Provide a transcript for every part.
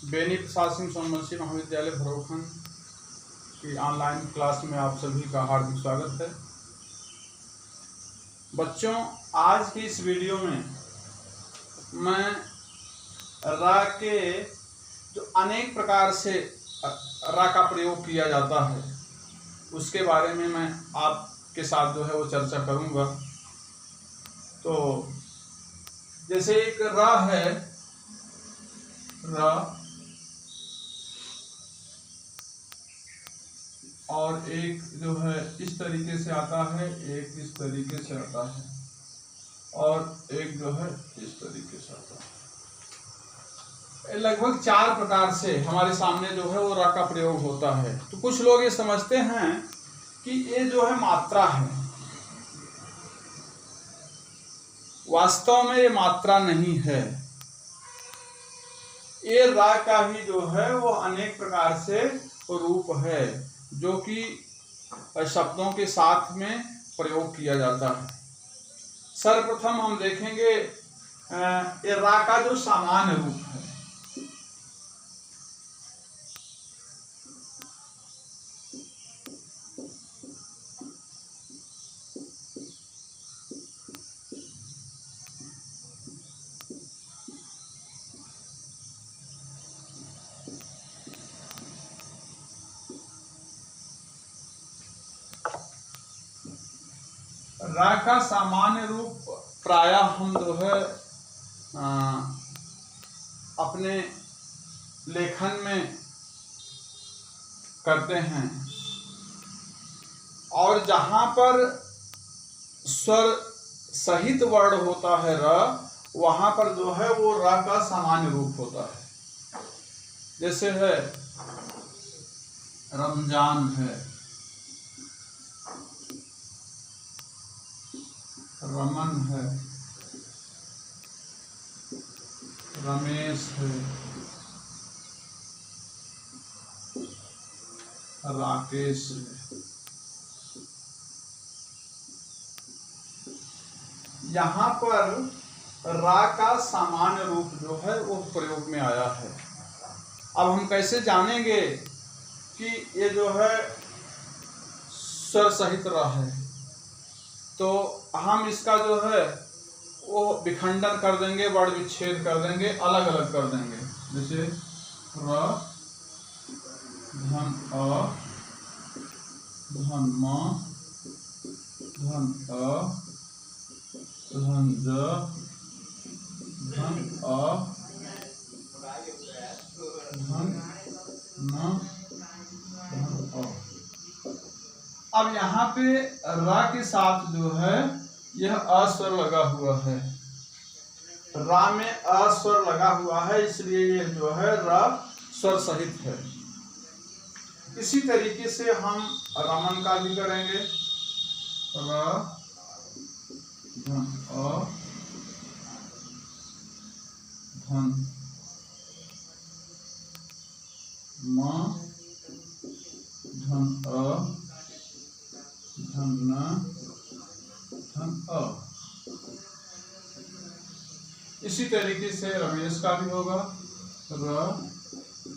बेनी प्रसाद सिंह सोनवंशी महाविद्यालय भरोखन की online class में आप सभी का हार्दिक स्वागत है। बच्चों, आज की इस वीडियो में मैं रा के जो अनेक प्रकार से रा का प्रयोग किया जाता है उसके बारे में मैं आपके साथ जो है वो चर्चा करूंगा। तो जैसे एक रा है, रा, और एक जो है इस तरीके से आता है, एक इस तरीके से आता है और एक जो है इस तरीके से आता है। लगभग 4 प्रकार से हमारे सामने जो है वो रा का प्रयोग होता है। तो कुछ लोग ये समझते हैं कि ये जो है मात्रा है, वास्तव में ये मात्रा नहीं है। ये रा का ही जो है वो अनेक प्रकार से रूप है जो कि शब्दों के साथ में प्रयोग किया जाता है। सर्वप्रथम हम देखेंगे ये रा का जो सामान्य रूप है। रा का सामान्य रूप प्रायः हम जो है अपने लेखन में करते हैं, और जहां पर स्वर सहित वर्ण होता है र, वहां पर जो है वो रा का सामान्य रूप होता है। जैसे है रमजान है, रमन है, रमेश है, राकेश है। यहाँ पर रा का सामान्य रूप जो है वो प्रयोग में आया है। अब हम कैसे जानेंगे कि ये जो है स्वर सहित रा है? तो हम इसका जो है वो विखंडन कर देंगे, वर्ण विच्छेद कर देंगे, अलग अलग कर देंगे। जैसे र, धन अ, धन म, धन अ, धन ज, धन अ, धन न, धन अ। अब यहाँ पे रा के साथ जो है यह अस्वर लगा हुआ है। रा में अस्वर लगा हुआ है, इसलिए ये जो है रा स्वर सहित है। इसी तरीके से हम रमन का भी करेंगे। र, धन अ, धन म, धन अ, धन न, धन अ। इसी तरीके से रमेश का भी होगा। र,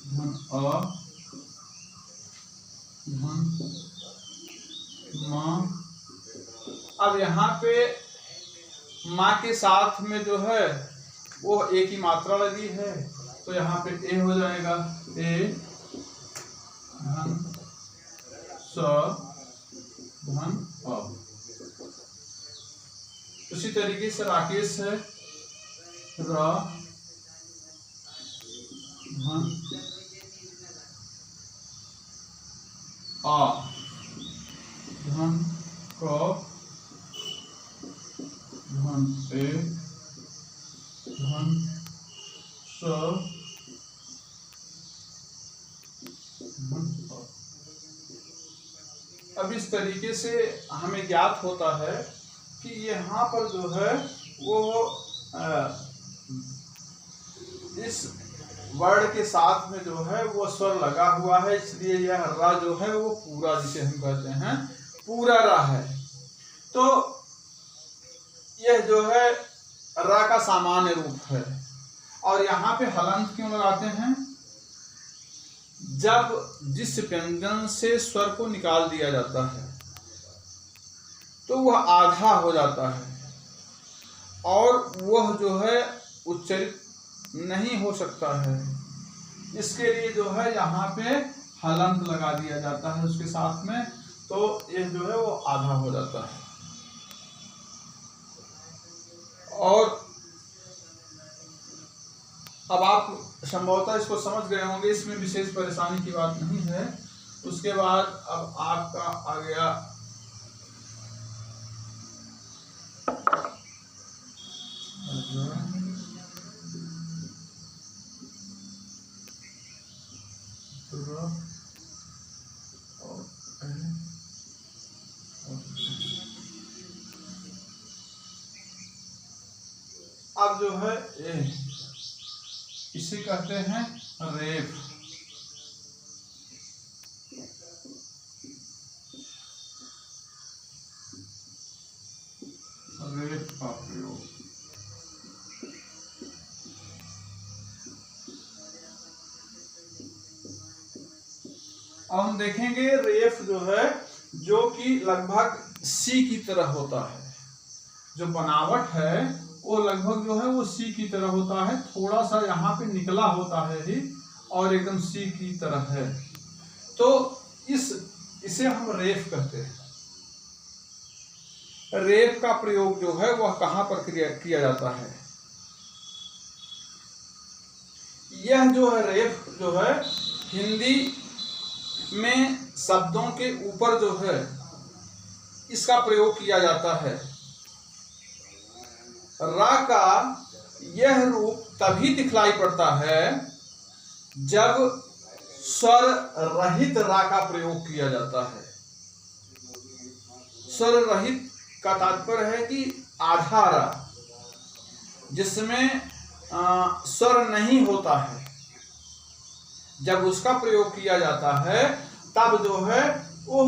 धन अ, धन म। अब यहाँ पे माँ के साथ में जो है वो एक ही मात्रा लगी है, तो यहाँ पे ए हो जाएगा। ए, धन स, धन अ। उसी तरीके से राकेश है, र, धन आ, धन क, धन ए, धन स, धन अ। अब इस तरीके से हमें ज्ञात होता है कि यहाँ पर जो है वो इस वर्ण के साथ में जो है वो स्वर लगा हुआ है, इसलिए यह रा जो है वो पूरा, जिसे हम कहते हैं पूरा रा है। तो यह जो है रा का सामान्य रूप है। और यहाँ पे हलंत क्यों लगाते हैं? जब जिस व्यंजन से स्वर को निकाल दिया जाता है तो वह आधा हो जाता है और वह जो है उच्चारित नहीं हो सकता है। इसके लिए जो है यहाँ पे हलंत लगा दिया जाता है उसके साथ में, तो ये जो है वो आधा हो जाता है। और अब आप संभवतः इसको समझ गए होंगे, इसमें विशेष परेशानी की बात नहीं है। उसके बाद अब आपका आ गया अब जो है इसे कहते हैं रेफ। रेफ का प्रयोग अब हम देखेंगे रेफ जो है जो कि लगभग सी की तरह होता है। जो बनावट है वो लगभग जो है वो सी की तरह होता है, थोड़ा सा यहाँ पे निकला होता है ही और एकदम सी की तरह है। तो इसे हम रेफ कहते हैं। रेफ का प्रयोग जो है वह कहाँ पर किया जाता है? यह जो है रेफ जो है हिंदी में शब्दों के ऊपर जो है इसका प्रयोग किया जाता है। रा का यह रूप तभी दिखलाई पड़ता है जब स्वर रहित रा का प्रयोग किया जाता है। स्वर रहित का तात्पर्य है कि आधा रा, जिसमें स्वर नहीं होता है, जब उसका प्रयोग किया जाता है तब जो है वो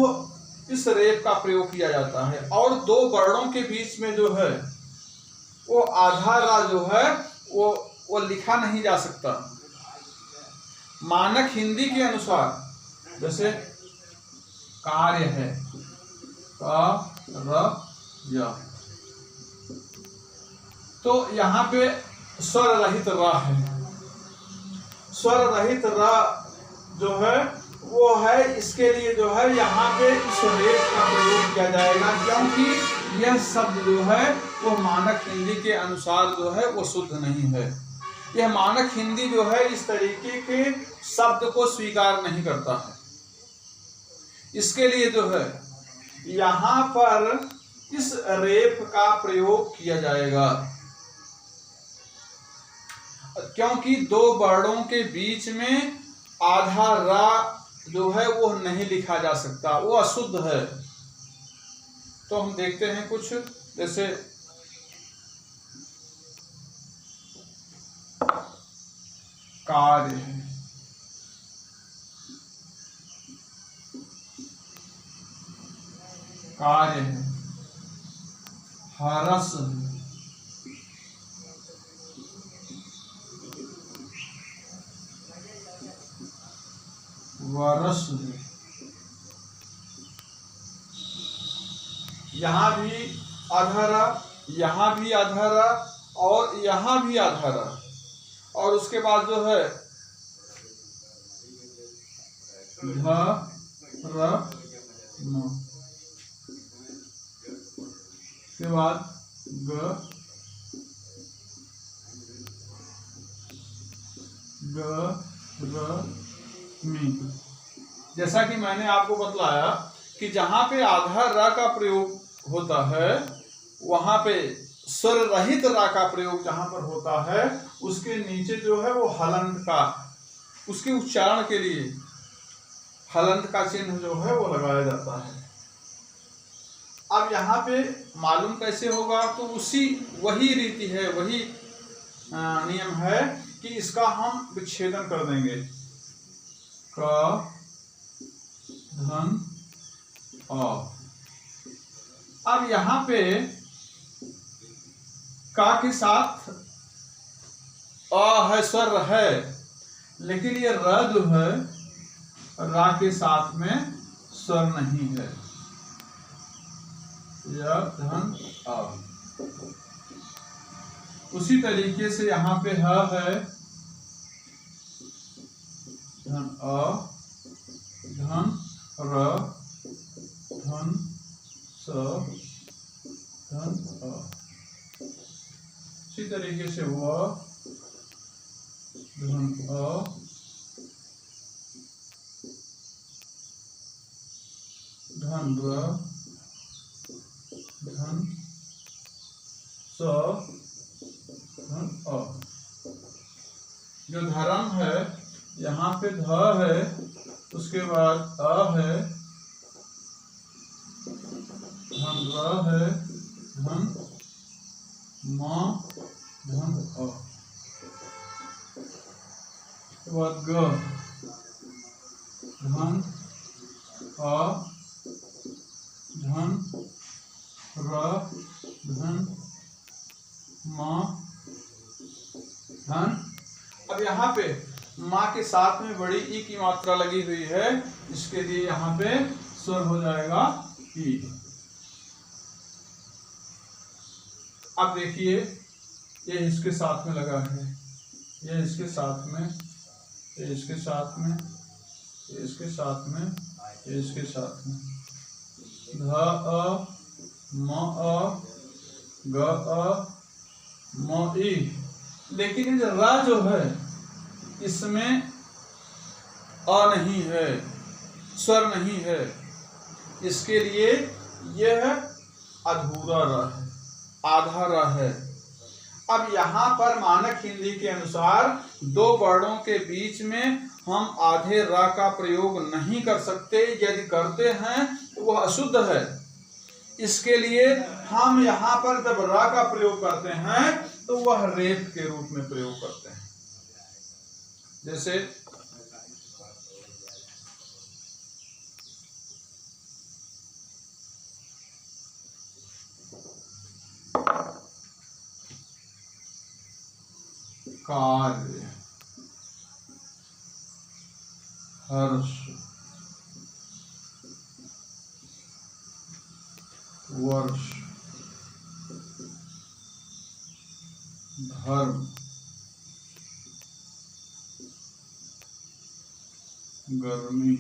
इस रेफ का प्रयोग किया जाता है। और दो वर्णों के बीच में जो है वो आधा रा जो है वो लिखा नहीं जा सकता। मानक हिंदी के अनुसार जैसे कार्य है य, तो यहाँ पे स्वर रहित रा है। स्वर रहित रा जो है वो है, इसके लिए जो है यहाँ पे इस रेफ का प्रयोग किया जाएगा, क्योंकि यह शब्द जो है वो मानक हिंदी के अनुसार जो है वो शुद्ध नहीं है। यह मानक हिंदी जो है इस तरीके के शब्द को स्वीकार नहीं करता है। इसके लिए जो है यहाँ पर इस रेफ का प्रयोग किया जाएगा, क्योंकि दो वर्णों के बीच में आधा रा जो है वो नहीं लिखा जा सकता, वो अशुद्ध है। तो हम देखते हैं कुछ, जैसे कार्य है, कार्य है, हरस है, वरस है। यहाँ भी आधारा, यहाँ भी आधारा और यहाँ भी आधारा, और उसके बाद जो है के बाद मी। जैसा कि मैंने आपको बतलाया कि जहाँ पे आधा रा का प्रयोग होता है वहां पे स्वर रहित रा का प्रयोग जहां पर होता है उसके नीचे जो है वो हलंत का, उसके उच्चारण के लिए हलंत का चिन्ह जो है वो लगाया जाता है। अब यहाँ पे मालूम कैसे होगा? तो वही रीति है, वही नियम है कि इसका हम विच्छेदन कर देंगे। क धन अ। अब यहाँ पे का के साथ अ है, स्वर है, लेकिन ये र जो है रा के साथ में स्वर नहीं है। य धन अ। उसी तरीके से यहाँ पे ह है, धन अ, धन र, धन स, धन अ। इसी तरीके से व, धन अ, धन र, धन स, धन अ। जो धर्म है यहाँ पे ध है, उसके बाद अ है, धन र है, धन म, धन अ। उसके बाद ग, धन अ, धन र, धन म, धन। अब यहाँ पे माँ के साथ में बड़ी ई की मात्रा लगी हुई है, इसके लिए यहाँ पे स्वर हो जाएगा ई। अब देखिए ये इसके साथ में लगा है, ये इसके साथ में, ये इसके साथ में, ये इसके साथ में, ये इसके साथ में। ध अ, म अ, ग अ, म ई। लेकिन ये रा जो है इसमें अ नहीं है, स्वर नहीं है, इसके लिए यह अधूरा र है, आधा र है। अब यहाँ पर मानक हिंदी के अनुसार दो वर्णों के बीच में हम आधे र का प्रयोग नहीं कर सकते, यदि करते हैं तो वह अशुद्ध है। इसके लिए हम यहाँ पर जब र का प्रयोग करते हैं तो वह रेप के रूप में प्रयोग करते हैं। जैसे कार्य, हर्ष, वर्ष, धर्म, गर्मी,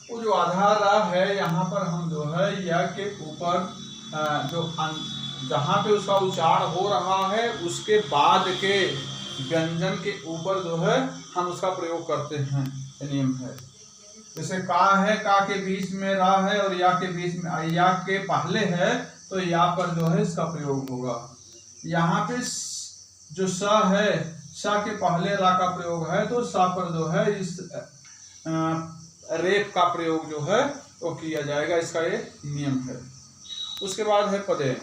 वो जो आधा रा है यहाँ पर हम जो है या के ऊपर जो जहाँ पे उसका उच्चारण हो रहा है उसके बाद के व्यंजन के ऊपर जो है हम उसका प्रयोग करते हैं, ये नियम है। जैसे का है, का के बीच में रा है और या के बीच में, या के पहले है तो या पर जो है इसका प्रयोग होगा। यहाँ पे जो स है, स के पहले रा का प्रयोग है तो सा पर जो है इस रेप का प्रयोग जो है वो किया जाएगा, इसका ये नियम है। उसके बाद है पदे।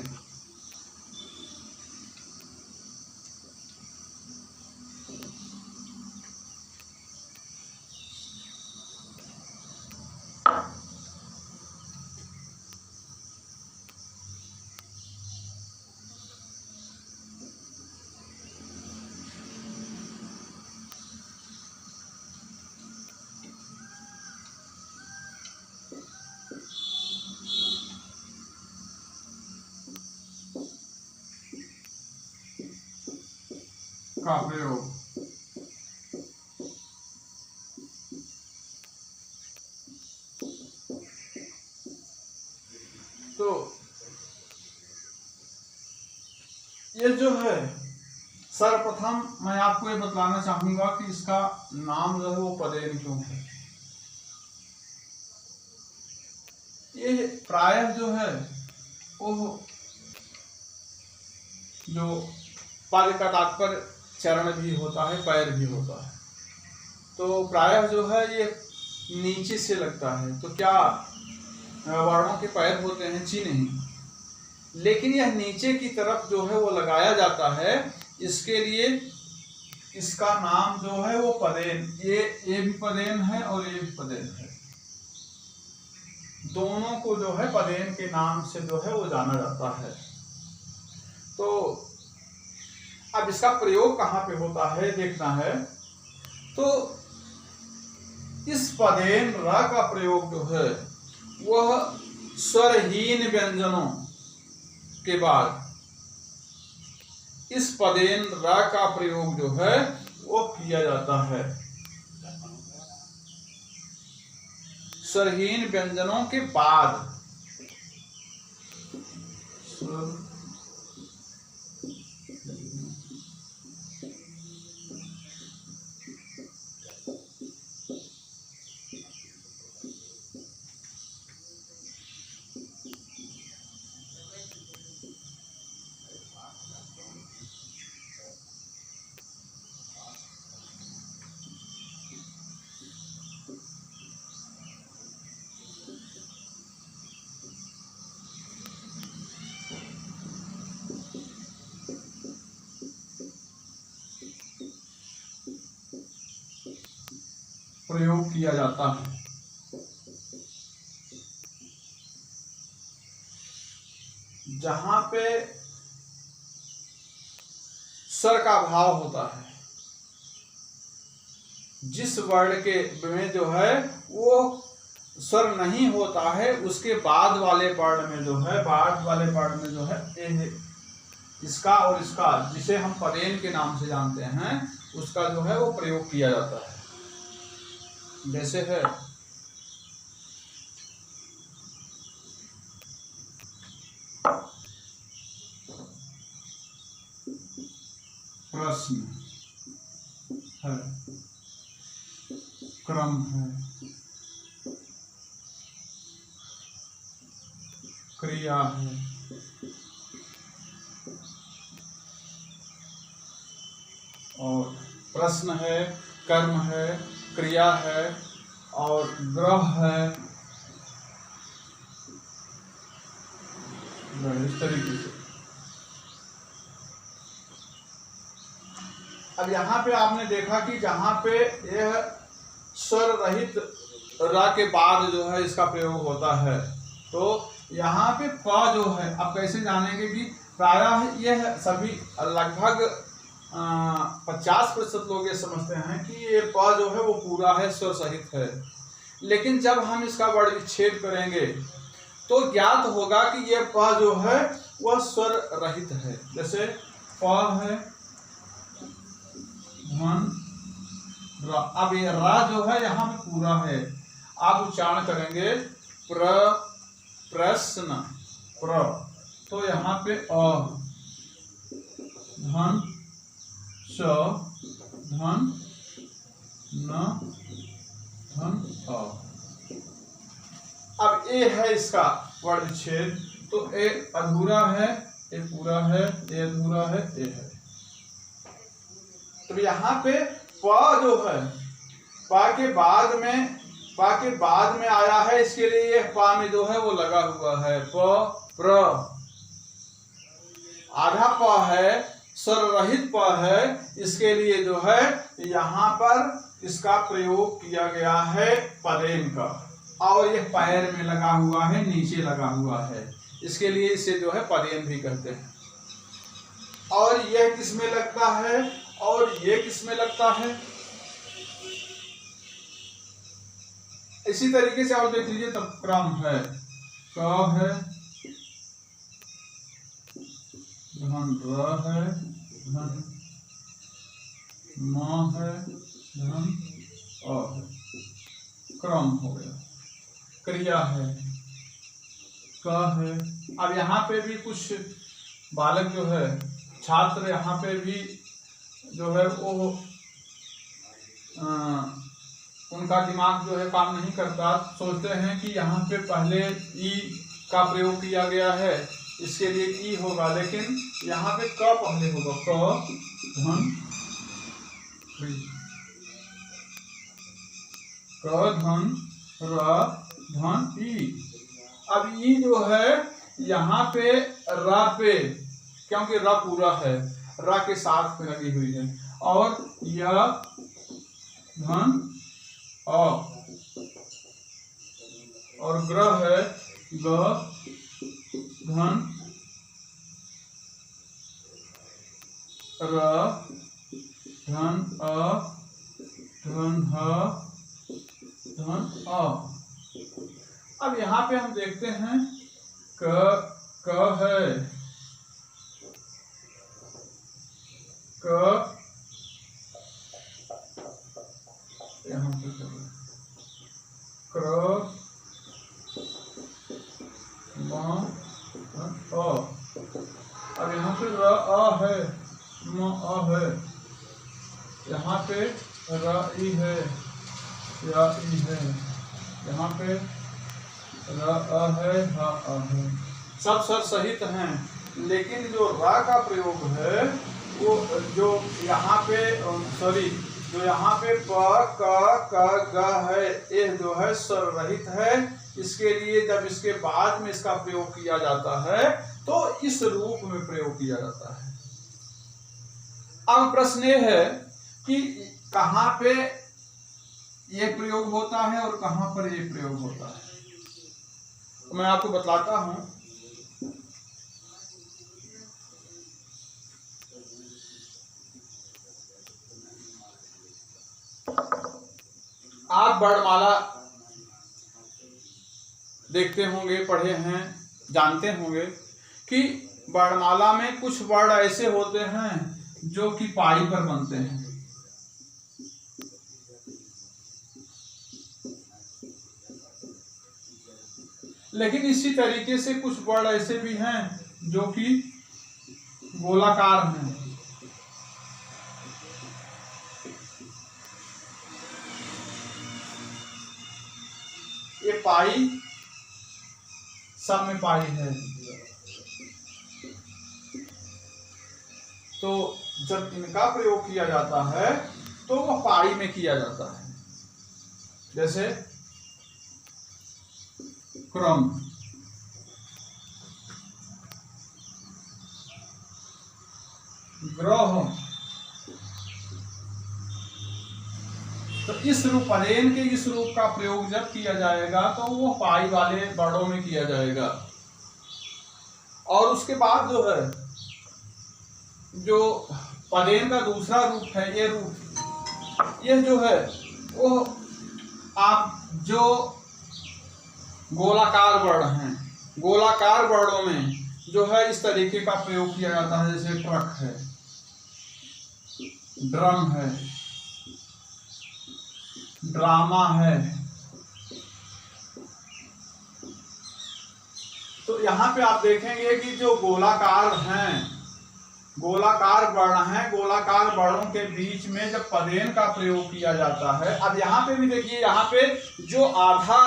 का प्रयोग तो ये जो है सर्वप्रथम मैं आपको ये बतलाना चाहूंगा कि इसका नाम जो है वो पदेन क्यों है। ये प्रायः जो है वो जो पद का तात्पर्य चरण भी होता है, पैर भी होता है, तो प्रायः जो है ये नीचे से लगता है। तो क्या वर्णों के पैर होते हैं? जी नहीं, लेकिन यह नीचे की तरफ जो है वो लगाया जाता है, इसके लिए इसका नाम जो है वो पदेन, ये भी पदेन है और ये भी पदेन है, दोनों को जो है पदेन के नाम से जो है वो जाना जाता है। तो अब अब इसका प्रयोग कहाँ पे होता है देखना है। तो इस पदेन र का प्रयोग जो है वह स्वरहीन व्यंजनों के बाद, इस पदेन र का प्रयोग जो है वो किया जाता है स्वरहीन व्यंजनों के बाद। प्रयोग किया जाता है। जहां पे स्वर का भाव होता है, जिस वर्ण के में जो है वो स्वर नहीं होता है, उसके बाद वाले वर्ण में जो है, बाद वाले वर्ण में जो है इसका और इसका, जिसे हम पदेन के नाम से जानते हैं, उसका जो है वो प्रयोग किया जाता है। जैसे है प्रश्न है, क्रम है, क्रिया है, और प्रश्न है, कर्म है, क्रिया है और ग्रह है। इस तरीके से। अब यहाँ पे आपने देखा कि जहाँ पे यह स्वर रहित रा के बाद जो है इसका प्रयोग होता है, तो यहाँ पे प जो है, आप कैसे जानेंगे कि प्रायः यह सभी लगभग 50% लोग ये समझते हैं कि ये प जो है वो पूरा है, स्वर सहित है। लेकिन जब हम इसका वर्ण विच्छेद करेंगे तो ज्ञात होगा कि ये प जो है वह स्वर रहित है। जैसे प है, धन, रा। अब ये रा जो है यहाँ पे पूरा है, आप उच्चारण करेंगे प्रश्न, प्र, तो यहाँ पे अ, धन, च, धन, न, धन, अ। अब ए है इसका वर्ण विच्छेद, तो ए अधूरा है, ए पूरा है, ए अधूरा है, ए है। तो यहाँ पे प जो है पा के बाद में आया है, इसके लिए यह पा में जो है वो लगा हुआ है, प, प्र। आधा प है, स्वर रहित प है, इसके लिए जो है यहाँ पर इसका प्रयोग किया गया है पदेन का, और यह पैर में लगा हुआ है, नीचे लगा हुआ है, इसके लिए इसे जो है पदेन भी कहते हैं। और यह किस में लगता है और ये किस में लगता है, इसी तरीके से आप देख लीजिए। तब क्रम है, क है, धन, र है, धन, म है, धन, अ है, क्रम हो गया। क्रिया है, क है। अब यहाँ पे भी कुछ बालक जो है, छात्र यहाँ पे भी जो है वो उनका दिमाग जो है काम नहीं करता, सोचते हैं कि यहाँ पे पहले ई का प्रयोग किया गया है, इसके लिए ई होगा, लेकिन यहाँ पे क पहले होगा, क, धन, क, धन, र, धन, ई। अब ई जो है यहाँ पे र पे, क्योंकि र पूरा है, र के साथ में लगी हुई है, और यह धन, अ, और ग्रह है, ग, धन, र धन अ धन ह धन अ। अब यहाँ पे हम देखते हैं क है, क यहाँ पे क्र म अ। अब यहाँ पे र अ है, म अ है, यहाँ पे र ई है, या ई है, यहाँ पे र अ है, ह अ है, सब स्वर सहित हैं। लेकिन जो रा का प्रयोग है वो जो यहाँ पे सॉरी जो यहाँ पे प क ग है, ये जो है स्वर रहित है। इसके लिए जब इसके बाद में इसका प्रयोग किया जाता है तो इस रूप में प्रयोग किया जाता है। अब प्रश्न ये है कि कहाँ पे ये प्रयोग होता है और कहाँ पर ये प्रयोग होता है, तो मैं आपको बतलाता हूं। आप वर्णमाला देखते होंगे, पढ़े हैं, जानते होंगे कि वर्णमाला में कुछ वर्ण ऐसे होते हैं जो कि पाई पर बनते हैं। लेकिन इसी तरीके से कुछ वर्ण ऐसे भी हैं जो कि गोलाकार हैं। ये पाई सब में पाई है, तो जब इनका प्रयोग किया जाता है तो वह पाई में किया जाता है। जैसे क्रम, ग्रह, तो इस रूप पदेन के इस रूप का प्रयोग जब किया जाएगा तो वो पाई वाले वर्णों में किया जाएगा। और उसके बाद जो है जो पदेन का दूसरा रूप है, ये रूप, ये जो है वो आप जो गोलाकार वर्ण हैं, गोलाकार वर्णों में जो है इस तरीके का प्रयोग किया जाता है। जैसे ट्रक है, ड्रम है, ड्रामा है। तो यहाँ पे आप देखेंगे कि जो गोलाकार हैं, गोलाकार वर्ण हैं, गोलाकार वर्णों के बीच में जब पदेन का प्रयोग किया जाता है। अब यहाँ पे भी देखिए, यहाँ पे जो आधा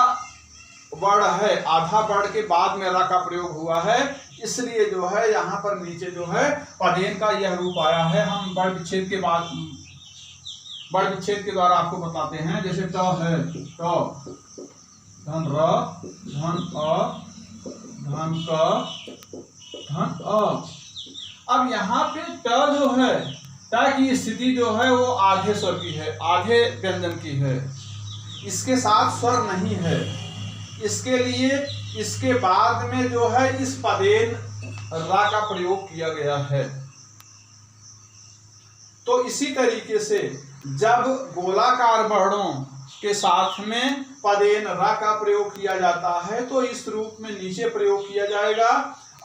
वर्ण है, आधा वर्ण के बाद में रा का प्रयोग हुआ है, इसलिए जो है यहाँ पर नीचे जो है पदेन का यह रूप आया है। हम वर्ण विच्छेद के बाद, वर्ण विच्छेद के द्वारा आपको बताते हैं। जैसे ट है, ट, धन र, धन अ, धन क, धन अ। अब यहाँ पे ट जो है, ट की स्थिति जो है वो आधे स्वर की है, आधे व्यंजन की है, इसके साथ स्वर नहीं है। इसके लिए इसके बाद में जो है इस पदेन रा का प्रयोग किया गया है। तो इसी तरीके से जब गोलाकार वर्णों के साथ में पदेन रा का प्रयोग किया जाता है तो इस रूप में नीचे प्रयोग किया जाएगा।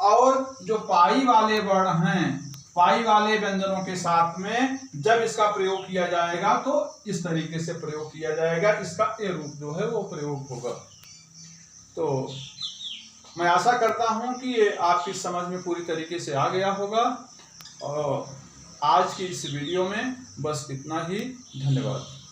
और जो पाई वाले वर्ण हैं, पाई वाले व्यंजनों के साथ में जब इसका प्रयोग किया जाएगा तो इस तरीके से प्रयोग किया जाएगा। इसका ये रूप जो है वो प्रयोग होगा। तो मैं आशा करता हूं कि ये आपकी समझ में पूरी तरीके से आ गया होगा। और आज की इस वीडियो में बस इतना ही। धन्यवाद।